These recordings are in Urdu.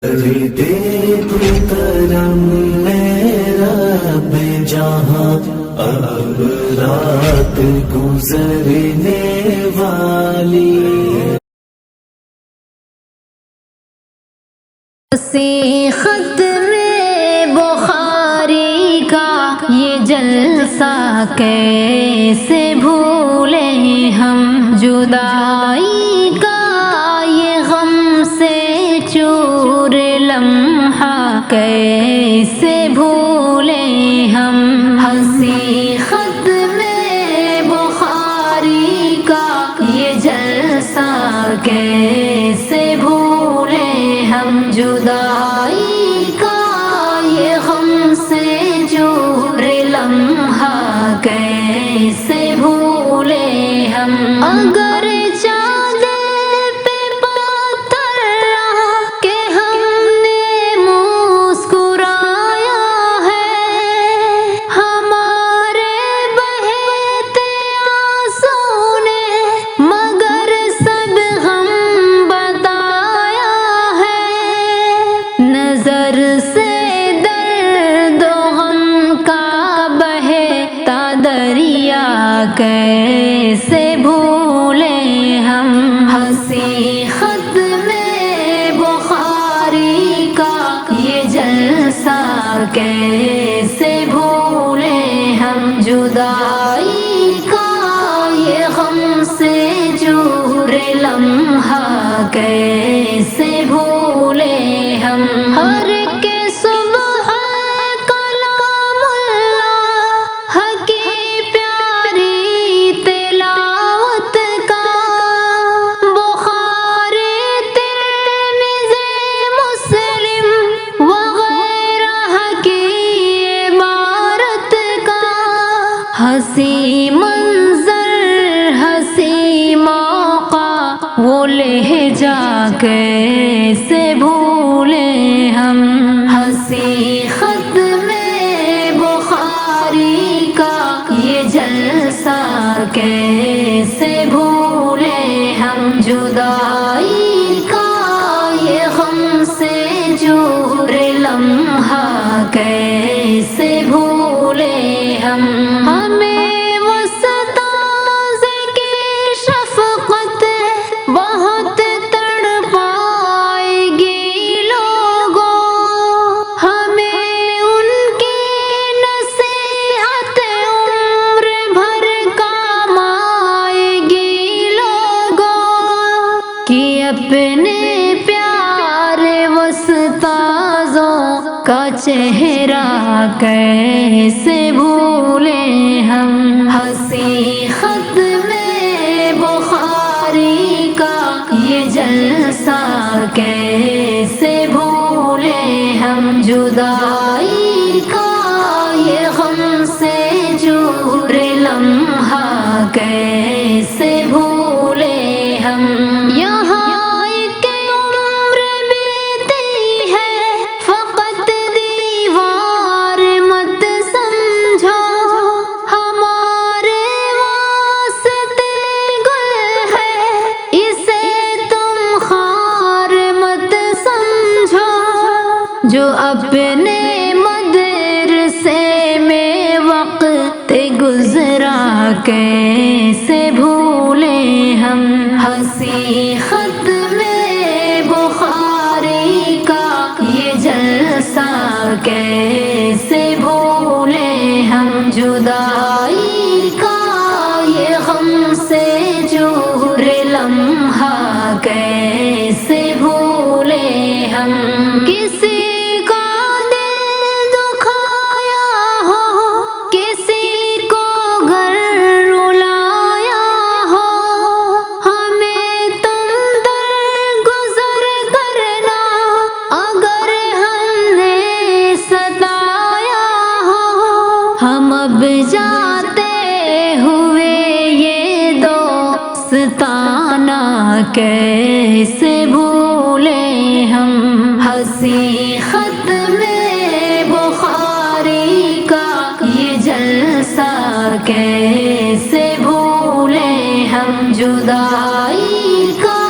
دے تو کرم میرا بے جہاں اب رات گزرنے والی ختم بخاری کا یہ جلسہ کیسے بھولیں ہم، جدائی کا یہ غم سے چور لمحہ کیسے بھولیں ہم، ہنسی ختم بخاری کا یہ جلسہ کیسے بھولیں ہم، جدائی کا یہ غم سے چور لمحہ کیسے بھولیں ہم، اگر چاند پہ پاتر رہا کہ ہم نے مسکرایا ہے، ہمارے بہتے آنسو نے مگر سب غم بتایا ہے، نظر سے درد و غم کا بہتا دریا کیسے بھولیں ہم، ہنسی ختم بخاری کا یہ جلسہ کیسے بھولیں ہم، جدائی کا یہ غم سے چور لمحہ کیسے بھولیں ہم، ہر کے صبح کلام اللہ کی پیاری تلاوت کا، بخاری ترمذی مسلم وغیرہ کی عبارت کا، ہنسی منظر ہنسی موقع وہ لہجہ کیسے بھولیں ہم، ہنسی ختم بخاری کا یہ جلسہ کیسے بھولیں ہم، جدائی کا یہ غم سے چور لمحہ کیسے بھولیں ہم، ہمیں وسطاز کی شفقت بہت تڑپائے گی لوگوں، ہمیں ان کی نصیحت عمر بھر کام آئے گی لوگوں، کہ اپنے پیارے وسطازوں کا چہرہ کیسے بھولیں ہم، ہنسی ختم بخاری کا یہ جلسہ کیسے بھولیں ہم، جدائی کا یہ غم سے چور لمحہ کیسے بھولیں ہم، یہاں ایک عمر بیتی ہے فقط دیوار مت سمجھو، ہمارے واسطے گل ہے اسے تم خار مت سمجھو، جو اپنے مدرسے میں وقت گزرا کیسے بھولیں ہم، ہنسی ختم بخاری کا یہ جلسہ کیسے بھولیں ہم، جدائی کا یہ غم سے چور لمحہ کیسے بھولیں ہم، کسی کا دل دکھایا ہو، کسی کو گھر رلایا ہو، ہمیں تم درگزر کرنا اگر ہم نے ستایا ہو، ہم اب جاتے ہوئے یہ دوستانہ کیسے بھولیں ہم، ہنسی ختم بخاری کا یہ جلسہ کیسے بھولیں ہم، جدائی کا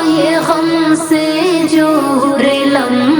یہ غم سے چور لمحہ